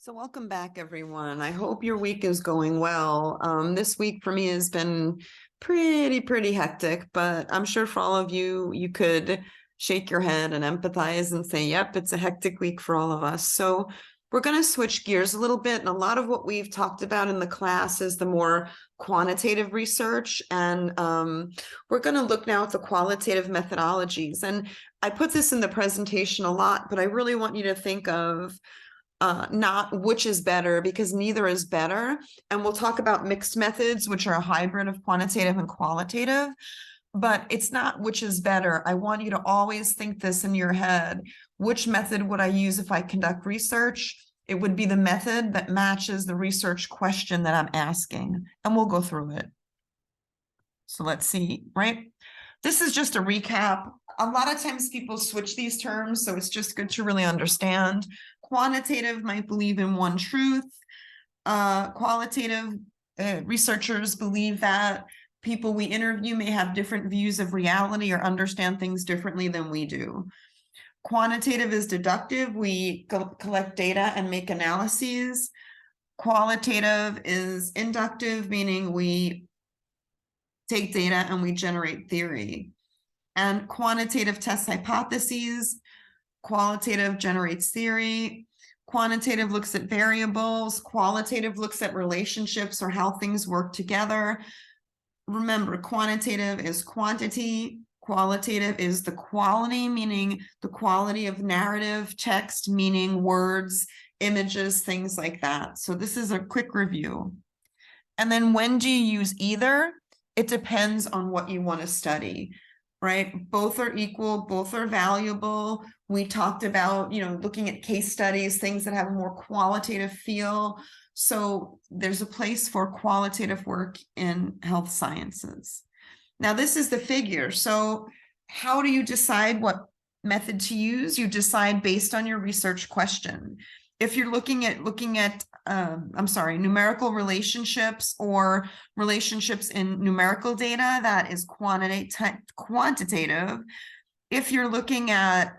So welcome back, everyone. I hope your week is going well. This week for me has been pretty hectic, but I'm sure for all of you, you could shake your head and empathize and say, yep, it's a hectic week for all of us. So we're going to switch gears a little bit. And a lot of what we've talked about in the class is the more quantitative research. And we're going to look now at the qualitative methodologies. And I put this in the presentation a lot, but I really want you to think of not which is better, because neither is better. And we'll talk about mixed methods, which are a hybrid of quantitative and qualitative, but it's not which is better. I want you to always think this in your head. Which method would I use if I conduct research? It would be the method that matches the research question that I'm asking, and we'll go through it. So let's see, right? This is just a recap. A lot of times people switch these terms, so it's just good to really understand. Quantitative might believe in one truth. Qualitative researchers believe that people we interview may have different views of reality or understand things differently than we do. Quantitative is deductive. We collect data and make analyses. Qualitative is inductive, meaning we take data and we generate theory. And quantitative tests hypotheses. Qualitative generates theory. Quantitative looks at variables. Qualitative looks at relationships or how things work together. Remember, quantitative is quantity. Qualitative is the quality, meaning the quality of narrative, text, meaning words, images, things like that. So this is a quick review. And then when do you use either? It depends on what you want to study, right? Both are equal, both are valuable. We talked about, looking at case studies, things that have a more qualitative feel. So there's a place for qualitative work in health sciences. Now, this is the figure. So how do you decide what method to use? You decide based on your research question. If you're looking at numerical relationships or relationships in numerical data, that is quantitative. If you're looking at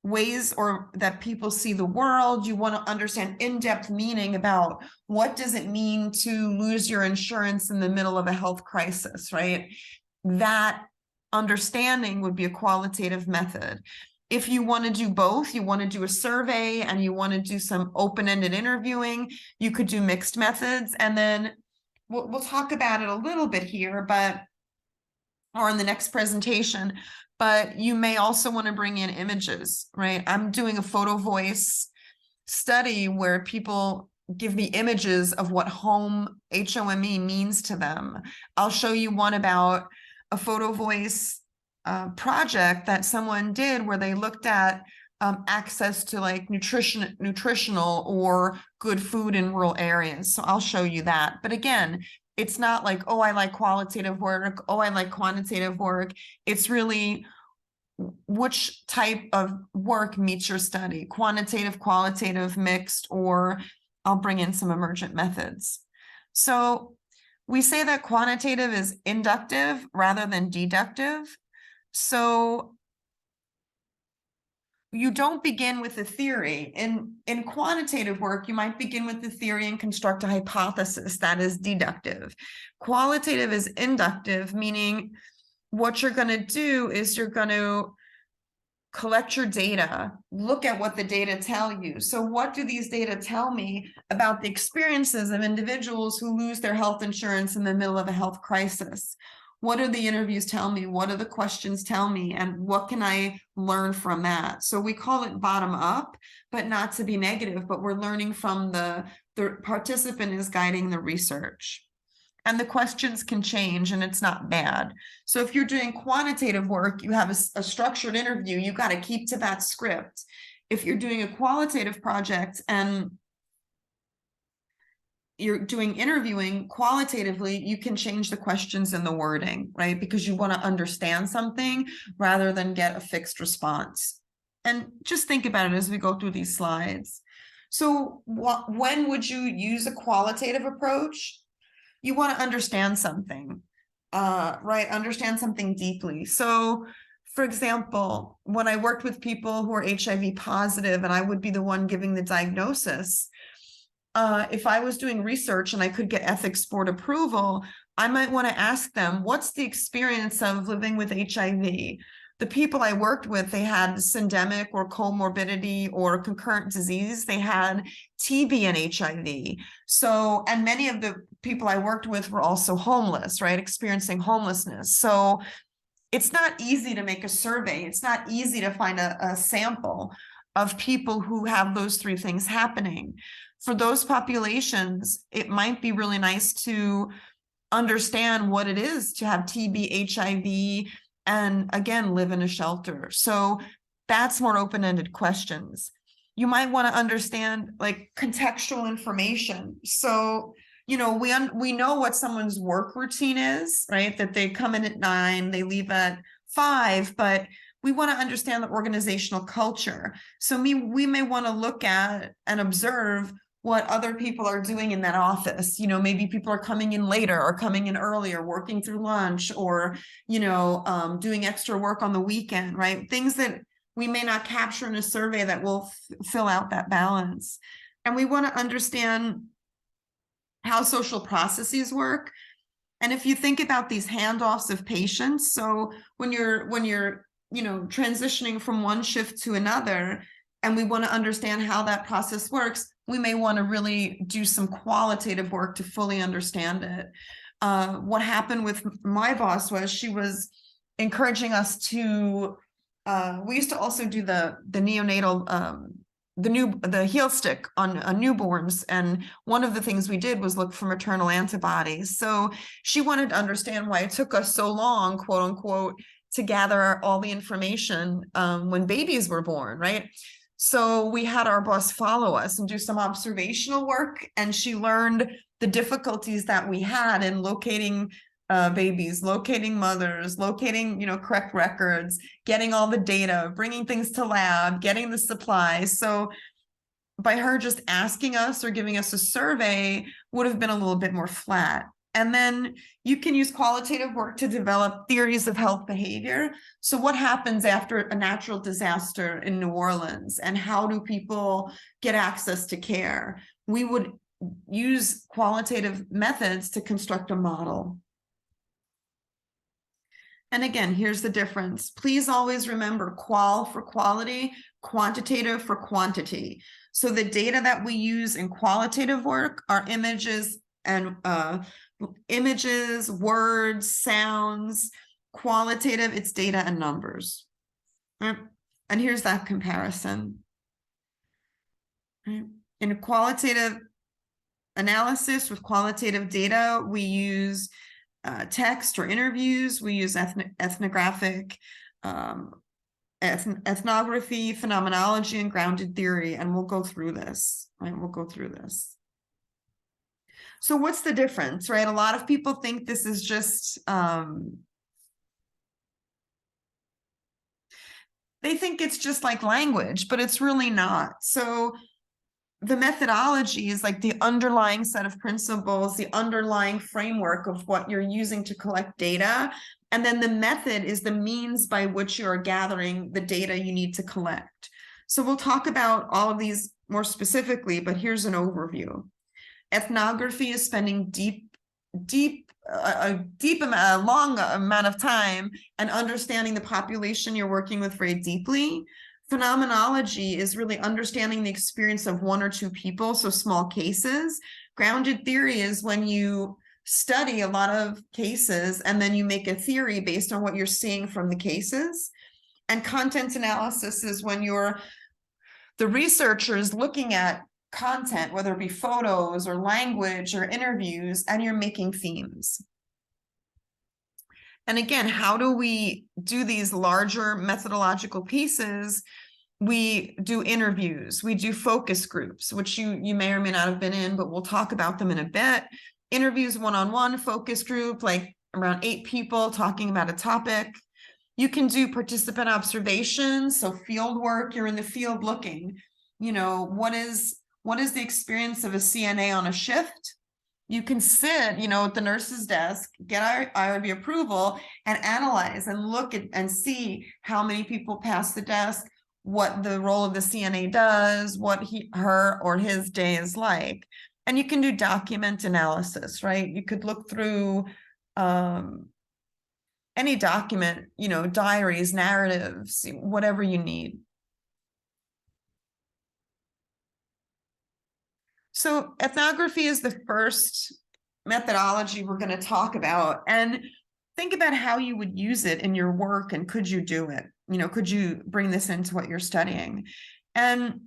ways or that people see the world, you want to understand in-depth meaning about what does it mean to lose your insurance in the middle of a health crisis, right? That understanding would be a qualitative method. If you want to do both, you want to do a survey and you want to do some open-ended interviewing, you could do mixed methods. And then we'll talk about it a little bit here, or in the next presentation, but you may also want to bring in images, right? I'm doing a photo voice study where people give me images of what home, HOME, means to them. I'll show you one about a photo voice project that someone did where they looked at access to like nutritional or good food in rural areas. So I'll show you that. But again, it's not like, oh, I like qualitative work. Oh, I like quantitative work. It's really which type of work meets your study, quantitative, qualitative, mixed, or I'll bring in some emergent methods. So we say that quantitative is inductive rather than deductive. So you don't begin with a theory. In quantitative work, you might begin with the theory and construct a hypothesis. That is deductive. Qualitative is inductive, meaning what you're going to do is you're going to collect your data, look at what the data tell you. So what do these data tell me about the experiences of individuals who lose their health insurance in the middle of a health crisis? What do the interviews tell me? What do the questions tell me? And what can I learn from that? So we call it bottom up, but not to be negative, but we're learning from the participant is guiding the research. And the questions can change and it's not bad. So if you're doing quantitative work, you have a structured interview, you got to keep to that script. If you're doing a qualitative project and you're doing interviewing qualitatively, you can change the questions and the wording, right? Because you want to understand something rather than get a fixed response. And just think about it as we go through these slides. So when would you use a qualitative approach? You want to understand something, right? Understand something deeply. So for example, when I worked with people who are HIV positive and I would be the one giving the diagnosis, if I was doing research and I could get ethics board approval, I might want to ask them, what's the experience of living with HIV? The people I worked with, they had syndemic or comorbidity or concurrent disease. They had TB and HIV. So, and many of the people I worked with were also homeless, right? Experiencing homelessness. So it's not easy to make a survey. It's not easy to find a sample of people who have those three things happening. For those populations, it might be really nice to understand what it is to have TB, HIV, and again, live in a shelter. So that's more open-ended questions. You might want to understand like contextual information. So, you know, we know what someone's work routine is, right? That they come in at 9, they leave at 5, but we want to understand the organizational culture. So we may want to look at and observe what other people are doing in that office. You know, maybe people are coming in later or coming in earlier, working through lunch, or, you know, doing extra work on the weekend, right? Things that we may not capture in a survey that will fill out that balance. And we want to understand how social processes work. And if you think about these handoffs of patients, so when you're you know, transitioning from one shift to another, and we want to understand how that process works, we may want to really do some qualitative work to fully understand it. What happened with my boss was she was encouraging us to, we used to also do the neonatal, the heel stick on newborns. And one of the things we did was look for maternal antibodies. So she wanted to understand why it took us so long, quote unquote, to gather all the information when babies were born, right? So we had our boss follow us and do some observational work, and she learned the difficulties that we had in locating babies, locating mothers, locating, you know, correct records, getting all the data, bringing things to lab, getting the supplies. So by her just asking us or giving us a survey would have been a little bit more flat. And then you can use qualitative work to develop theories of health behavior. So what happens after a natural disaster in New Orleans, and how do people get access to care? We would use qualitative methods to construct a model. And again, here's the difference. Please always remember qual for quality, quantitative for quantity. So the data that we use in qualitative work are images and images, words, sounds. Qualitative, it's data and numbers. Right? And here's that comparison. Right? In a qualitative analysis with qualitative data, we use text or interviews, we use ethnographic, ethnography, phenomenology, and grounded theory, and we'll go through this, right? We'll go through this. So what's the difference, right? A lot of people think this is just, they think it's just like language, but it's really not. So the methodology is like the underlying set of principles, the underlying framework of what you're using to collect data. And then the method is the means by which you're gathering the data you need to collect. So we'll talk about all of these more specifically, but here's an overview. Ethnography is spending a long amount of time and understanding the population you're working with very deeply. Phenomenology is really understanding the experience of one or two people, so small cases. Grounded theory is when you study a lot of cases and then you make a theory based on what you're seeing from the cases. And content analysis is when the researcher is looking at content, whether it be photos or language or interviews, and you're making themes. And again, how do we do these larger methodological pieces? We do interviews, we do focus groups, which you may or may not have been in, but we'll talk about them in a bit. Interviews one-on-one, focus group, like around 8 people talking about a topic. You can do participant observations, so field work, you're in the field looking, you know, what is the experience of a CNA on a shift? You can sit, you know, at the nurse's desk, get IRB approval, and analyze and look at and see how many people pass the desk, what the role of the CNA does, what her or his day is like. And you can do document analysis, right? You could look through any document, diaries, narratives, whatever you need. So ethnography is the first methodology we're going to talk about. And think about how you would use it in your work, and could you do it? Could you bring this into what you're studying? And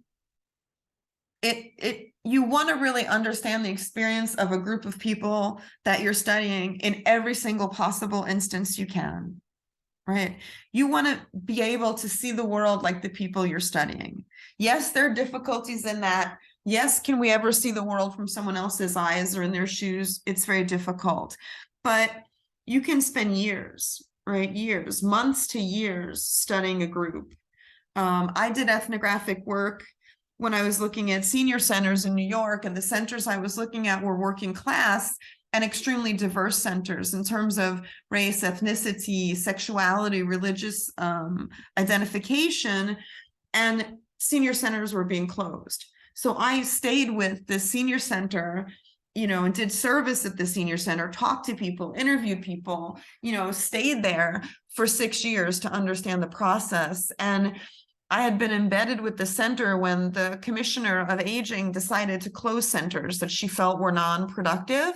you want to really understand the experience of a group of people that you're studying in every single possible instance you can, right? You want to be able to see the world like the people you're studying. Yes, there are difficulties in that. Yes, can we ever see the world from someone else's eyes or in their shoes? It's very difficult. But you can spend years, right? Years, months to years studying a group. I did ethnographic work when I was looking at senior centers in New York, and the centers I was looking at were working class and extremely diverse centers in terms of race, ethnicity, sexuality, religious identification, and senior centers were being closed. So I stayed with the senior center, and did service at the senior center, talked to people, interviewed people, stayed there for 6 years to understand the process. And I had been embedded with the center when the commissioner of aging decided to close centers that she felt were non-productive.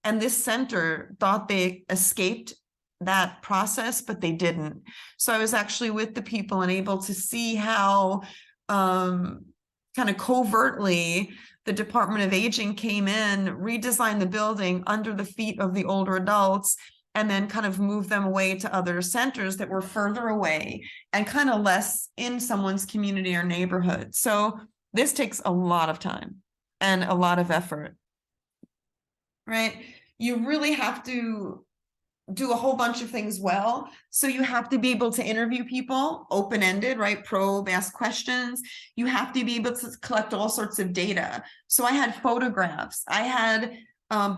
And this center thought they escaped that process, but they didn't. So I was actually with the people and able to see how kind of covertly the Department of Aging came in, redesigned the building under the feet of the older adults, and then kind of move them away to other centers that were further away and kind of less in someone's community or neighborhood. So this takes a lot of time and a lot of effort, right? You really have to do a whole bunch of things well. So you have to be able to interview people, open-ended, right? Probe, ask questions. You have to be able to collect all sorts of data. So I had photographs, I had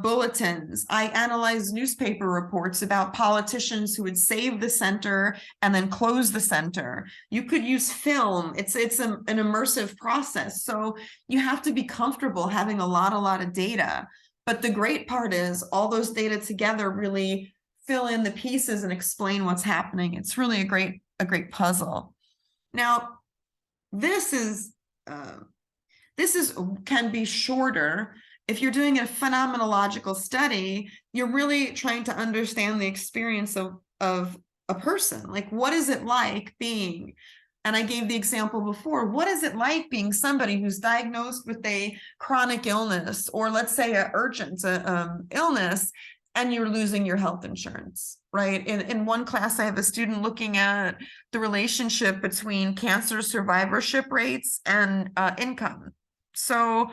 bulletins. I analyzed newspaper reports about politicians who would save the center and then close the center. You could use film. It's an immersive process. So you have to be comfortable having a lot of data. But the great part is all those data together really fill in the pieces and explain what's happening. It's really a great puzzle. Now, this can be shorter. If you're doing a phenomenological study, you're really trying to understand the experience of a person. Like, what is it like being, and I gave the example before, what is it like being somebody who's diagnosed with a chronic illness, or let's say an urgent illness, and you're losing your health insurance, right? In one class, I have a student looking at the relationship between cancer survivorship rates and income. So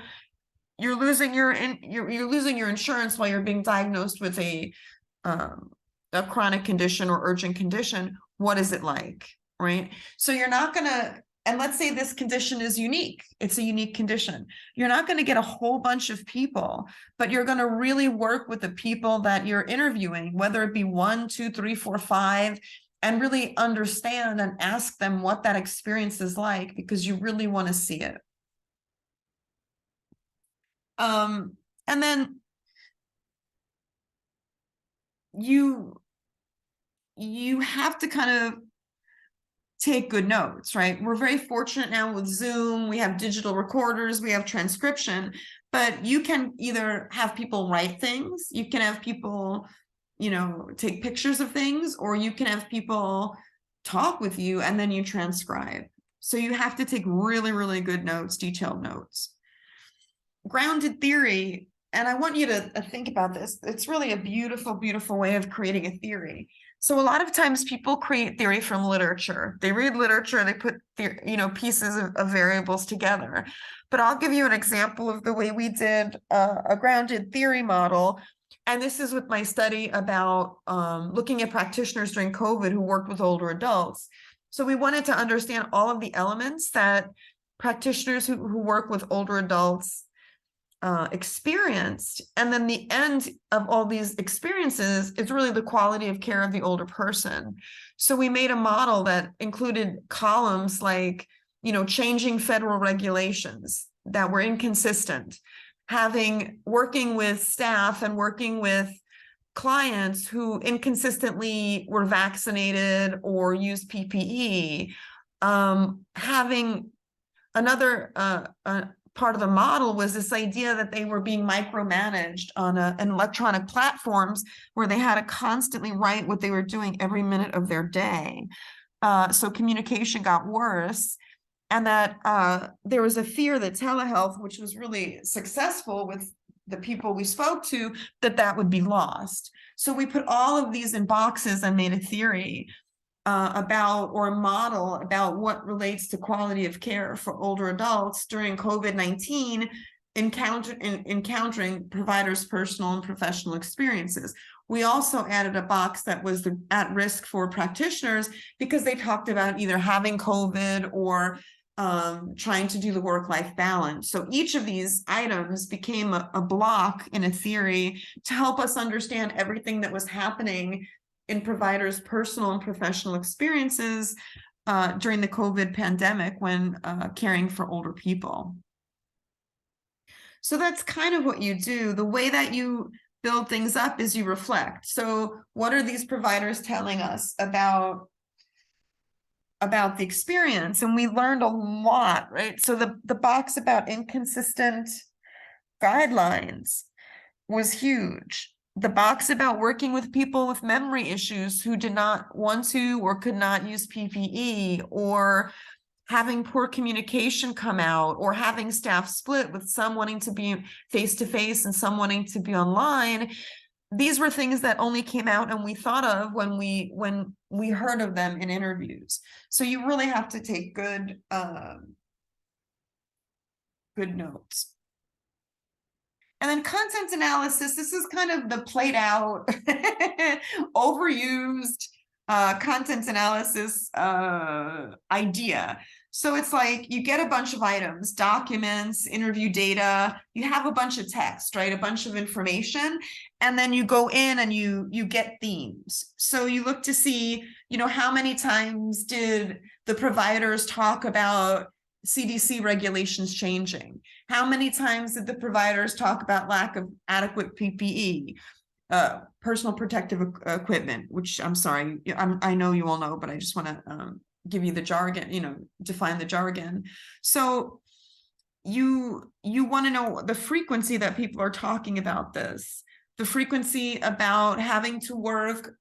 you're losing your insurance while you're being diagnosed with a chronic condition or urgent condition. What is it like, right? So you're not gonna, and let's say this condition is unique. It's a unique condition. You're not going to get a whole bunch of people, but you're going to really work with the people that you're interviewing, whether it be 1, 2, 3, 4, 5, and really understand and ask them what that experience is like, because you really want to see it. And then you have to kind of take good notes, right? We're very fortunate now with Zoom. We have digital recorders, we have transcription, but you can either have people write things, you can have people, take pictures of things, or you can have people talk with you and then you transcribe. So you have to take really good notes, detailed notes. Grounded theory, and I want you to think about this. It's really a beautiful way of creating a theory. So a lot of times people create theory from literature. They read literature, they put pieces of variables together. But I'll give you an example of the way we did a grounded theory model. And this is with my study about looking at practitioners during COVID who worked with older adults. So we wanted to understand all of the elements that practitioners who work with older adults experienced, and then the end of all these experiences is really the quality of care of the older person. So we made a model that included columns like changing federal regulations that were inconsistent, working with staff and working with clients who inconsistently were vaccinated or used PPE, having another part of the model was this idea that they were being micromanaged on an electronic platforms where they had to constantly write what they were doing every minute of their day. So communication got worse, and that there was a fear that telehealth, which was really successful with the people we spoke to, that would be lost. So we put all of these in boxes and made a theory about, or a model about, what relates to quality of care for older adults during COVID-19, encountering providers' personal and professional experiences. We also added a box that was at risk for practitioners, because they talked about either having COVID or trying to do the work-life balance. So each of these items became a block in a theory to help us understand everything that was happening in providers' personal and professional experiences during the COVID pandemic when caring for older people. So that's kind of what you do. The way that you build things up is you reflect. So what are these providers telling us about the experience? And we learned a lot, right? So the box about inconsistent guidelines was huge. The box about working with people with memory issues who did not want to or could not use PPE, or having poor communication come out, or having staff split with some wanting to be face-to-face and some wanting to be online. These were things that only came out and we thought of when we heard of them in interviews. So you really have to take good notes. And then content analysis, this is kind of the played out, overused content analysis idea. So it's like you get a bunch of items, documents, interview data, you have a bunch of text, right? A bunch of information, and then you go in and you get themes. So you look to see, how many times did the providers talk about CDC regulations changing? How many times did the providers talk about lack of adequate PPE, personal protective equipment, which I'm sorry, I know you all know, but I just want to give you the jargon, define the jargon. So you want to know the frequency that people are talking about this, the frequency about having to work,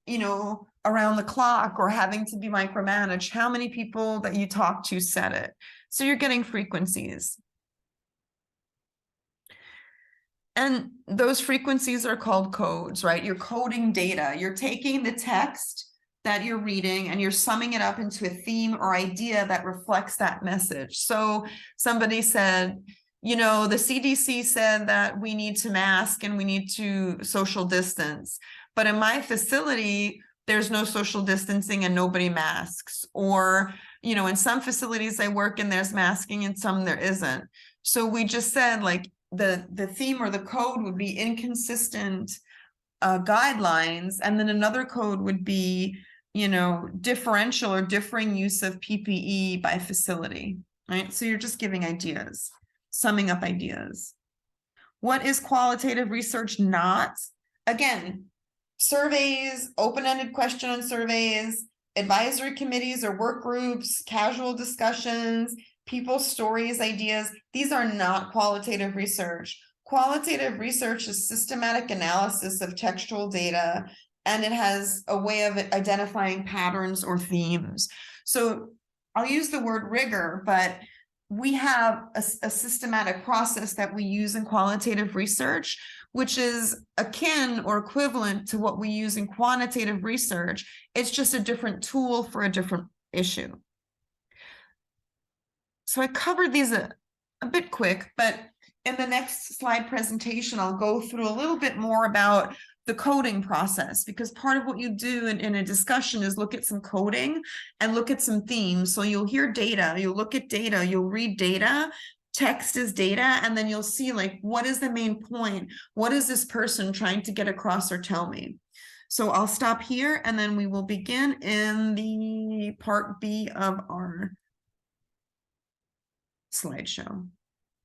around the clock, or having to be micromanaged. How many people that you talk to said it? So you're getting frequencies. And those frequencies are called codes, right? You're coding data. You're taking the text that you're reading and you're summing it up into a theme or idea that reflects that message. So somebody said, the CDC said that we need to mask and we need to social distance, but in my facility, there's no social distancing and nobody masks. Or, in some facilities I work in, there's masking and some there isn't. So we just said, like, the theme or the code would be inconsistent guidelines, and then another code would be, differential or differing use of PPE by facility, right? So you're just giving ideas, summing up ideas. What is qualitative research not? Again, surveys, open-ended question on surveys, advisory committees or work groups, casual discussions, people's stories, ideas. These are not qualitative research. Qualitative research is systematic analysis of textual data, and it has a way of identifying patterns or themes. So I'll use the word rigor, but we have a systematic process that we use in qualitative research, which is akin or equivalent to what we use in quantitative research. It's just a different tool for a different issue. So I covered these a bit quick, but in the next slide presentation, I'll go through a little bit more about the coding process, because part of what you do in a discussion is look at some coding and look at some themes. So you'll hear data, you'll look at data, you'll read data, text is data, and then you'll see, like, what is the main point? What is this person trying to get across or tell me? So I'll stop here, and then we will begin in the part B of our slideshow.